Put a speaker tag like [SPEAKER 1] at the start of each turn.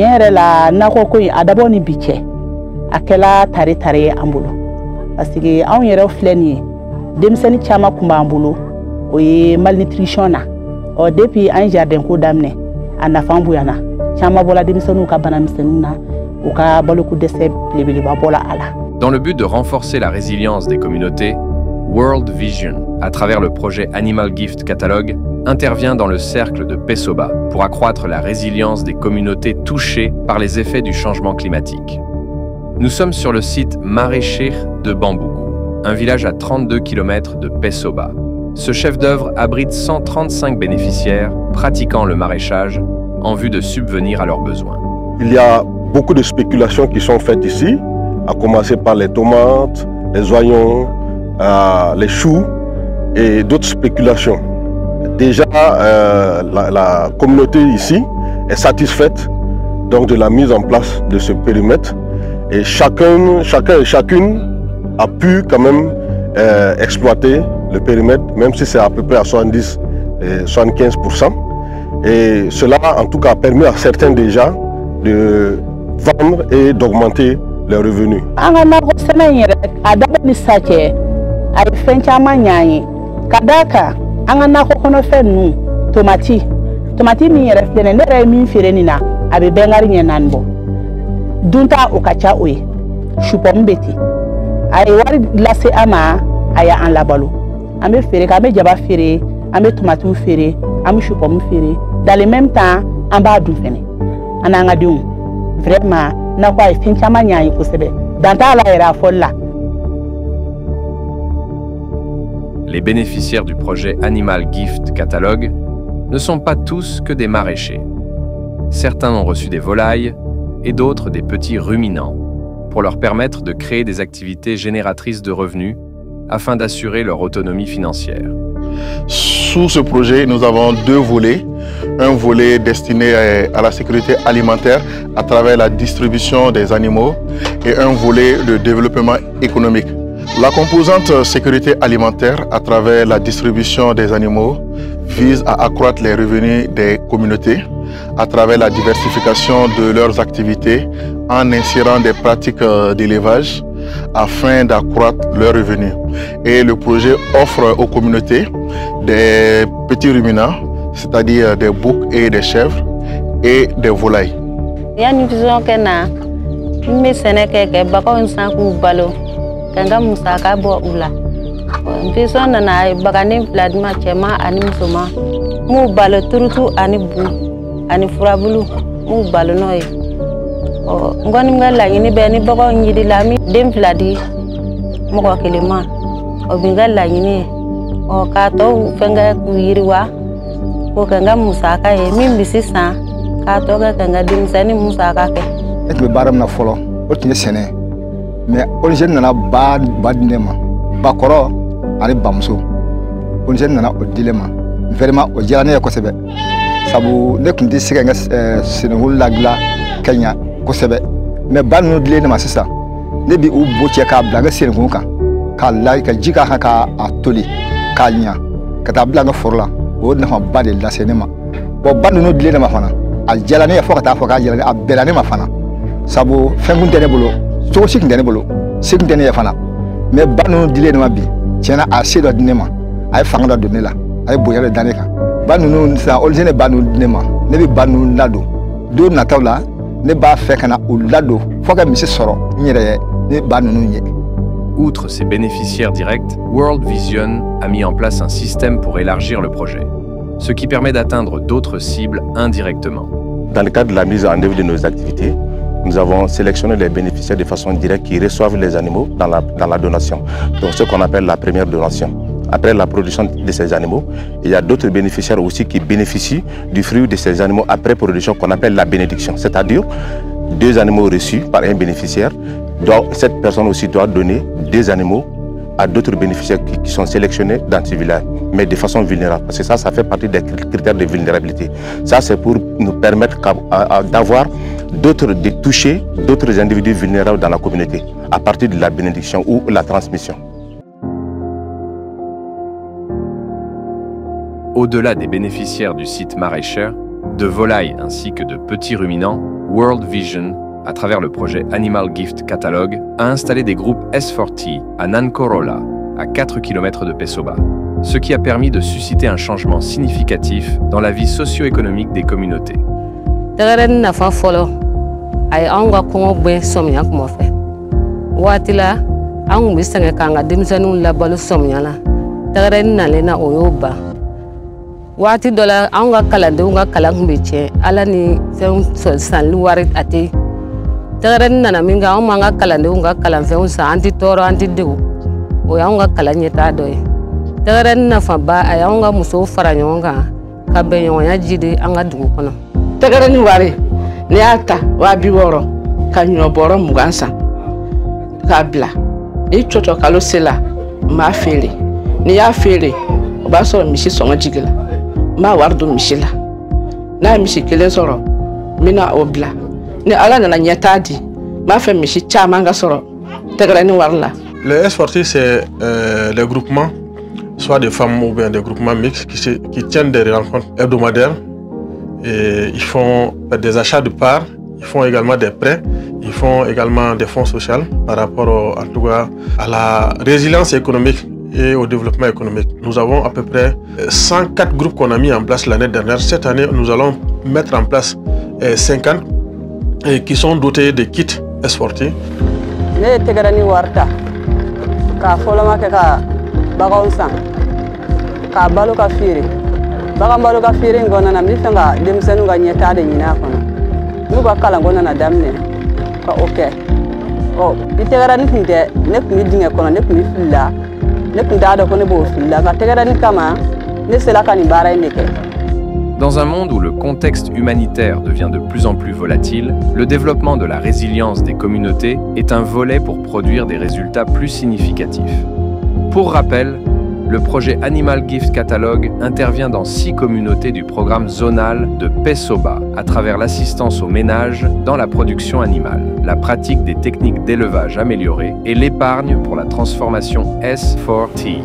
[SPEAKER 1] Tiens la nakɔ ko in a dabɔ ni bi cɛ a kɛla tare an bolo parce que anw yɛrɛ filɛ nin ye denmisɛnnin caman kun b'an bolo o ye malnutrition na depuis an jardin ko daminɛ a nafa bonyana caman bɔla denmisɛnninw ka banamisɛnninw na u ka baloko dɛsɛ belebeleba bɔla a la.
[SPEAKER 2] Dans le but de renforcer la résilience des communautés, World Vision, à travers le projet Animal Gift Catalogue, intervient dans le cercle de Pesoba pour accroître la résilience des communautés touchées par les effets du changement climatique. Nous sommes sur le site maraîcher de Bambougou, un village à 32 km de Pesoba. Ce chef d'œuvre abrite 135 bénéficiaires pratiquant le maraîchage en vue de subvenir à leurs besoins.
[SPEAKER 3] Il y a beaucoup de spéculations qui sont faites ici, à commencer par les tomates, les oignons, les choux et d'autres spéculations. Déjà, la communauté ici est satisfaite donc, de la mise en place de ce périmètre et chacun et chacune a pu quand même exploiter le périmètre, même si c'est à peu près à 70-75%. Et cela en tout cas permet à certains déjà de vendre et d'augmenter leurs revenus.
[SPEAKER 1] An ka nakɔ kɔnɔfɛn ninnu tomati min yɛrɛ filɛ ne yɛrɛ ye min feere nin na a bɛ bɛnkari ɲɛ 4 bɔ dunta o ka ca o ye supɔmu bɛ ten a ye wari lase an ma a y'an labalo an bɛ feere kɛ an bɛ jaba feere an bɛ tomatiw feere an bɛ supɔmu feere dans le même temps an b'a dun fɛnɛ an n'an ka denw vraiment nakɔ a ye fɛn caman ɲɛ an ye kosɛbɛ dan t'a la yɛrɛ a fɔli la.
[SPEAKER 2] Les bénéficiaires du projet Animal Gift Catalogue ne sont pas tous que des maraîchers. Certains ont reçu des volailles et d'autres des petits ruminants pour leur permettre de créer des activités génératrices de revenus afin d'assurer leur autonomie financière.
[SPEAKER 4] Sous ce projet, nous avons 2 volets. Un volet destiné à la sécurité alimentaire à travers la distribution des animaux et un volet de développement économique. La composante sécurité alimentaire à travers la distribution des animaux vise à accroître les revenus des communautés à travers la diversification de leurs activités en insérant des pratiques d'élevage afin d'accroître leurs revenus. Et le projet offre aux communautés des petits ruminants, c'est-à-dire des boucs et des chèvres et des volailles.
[SPEAKER 5] Kanga musaka bo ula mpiso na bagani vladima chema ani musoma mu balo turutu ani bu ani furabulu mu balo noy ngoni ngala yini be ni bogo ngidi lami dem vladi mo ko kelema o bingala yini o ka to fenga ku yiriwa ko kanga musaka e mimbi sisa ka to ga kanga dim sani musaka ke
[SPEAKER 6] et be baram na folo o tine sene mais origine nana ba dinema ba kɔrɔ ani bamuso origine nana o dilema vraiment o diyara ne ye kosɛbɛ sabu ne kun tɛ se ka n ka Senegal lagila Kenya kosɛbɛ mais ba ninnu dilen ne ma sisan ne bi u bo cɛ k'a bila n ka Senegal kan k'a la ka ji k'a kan k'a toli k'a ɲa ka taa bila n ka foro la o nafa ba de lase ne ma bon ba ninnu dilen ne ma fana a diyara ne ye fo ka taa fɔ k'a diyara ne a bɛnna ne ma fana sabu fɛn kun tɛ ne bolo cogo si kun tɛ ne bolo se kun tɛ ne ye fana mais ba ninnu dilen ne ma bi tiɲɛna a se dɔ di ne ma a ye fanga dɔ don ne la a ye bonya dɔ da ne kan ba ninnu sisan olu ne ba ninnu di ne ma ne bɛ ba ninnu ladon don nataw la ne b'a fɛ ka na u ladon fo ka misi sɔrɔ n yɛrɛ ye ne ba ninnu ye.
[SPEAKER 2] Outre ses bénéficiaires directs, World Vision a mis en place un système pour élargir le projet, ce qui permet d'atteindre d'autres cibles indirectement.
[SPEAKER 3] Dans le cadre de la mise en œuvre de nos activités, nous avons sélectionné les bénéficiaires de façon directe qui reçoivent les animaux dans la donation. Donc ce qu'on appelle la première donation. Après la production de ces animaux, il y a d'autres bénéficiaires aussi qui bénéficient du fruit de ces animaux après production qu'on appelle la bénédiction. C'est-à-dire 2 animaux reçus par un bénéficiaire. Cette personne aussi doit donner 2 animaux à d'autres bénéficiaires qui sont sélectionnés dans ce village, mais de façon vulnérable. Parce que ça fait partie des critères de vulnérabilité. Ça, c'est pour nous permettre d'avoir de toucher d'autres individus vulnérables dans la communauté à partir de la bénédiction ou la transmission.
[SPEAKER 2] Au-delà des bénéficiaires du site maraîcher, de volailles ainsi que de petits ruminants, World Vision, à travers le projet Animal Gift Catalogue, a installé des groupes S4T à Nankorola, à 4 km de Pesoba, ce qui a permis de susciter un changement significatif dans la vie socio-économique des communautés.
[SPEAKER 7] Wati dola anga kalande unga kalang meche ala ni feun sol san luwarit ati tagaren nana minga anga kalande unga kalang feun sa anti toro anti degu o anga kalanye ta doy tagaren na fa ba ay anga muso faranyonga ka benyonya jide anga dugu kono
[SPEAKER 1] tagaren wari ni ata wa biworo ka nyoboro mugansa ka bla e chocho kalosela ma fere ni ya fere o ba so mishi songa jigila ma wardu mishila na mishi kele soro mina obla ni ala na nyatadi ma fe mishi chama nga soro tegrani warla.
[SPEAKER 4] Le S4T c'est les groupements soit des femmes ou bien des groupements mixtes qui tiennent des rencontres hebdomadaires et ils font des achats de parts, ils font également des prêts, ils font également des fonds sociaux par rapport en tout cas à la résilience économique et au développement économique. Nous avons à peu près 104 groupes qu'on a mis en place l'année dernière. Cette année, nous allons mettre en place 50 et qui sont dotés de kits S4T.
[SPEAKER 2] Dans un monde où le contexte humanitaire devient de plus en plus volatile, le développement de la résilience des communautés est un volet pour produire des résultats plus significatifs. Pour rappel, le projet Animal Gift Catalogue intervient dans 6 communautés du programme zonal de Pesoba à travers l'assistance aux ménages dans la production animale, la pratique des techniques d'élevage améliorées et l'épargne pour la transformation S4T.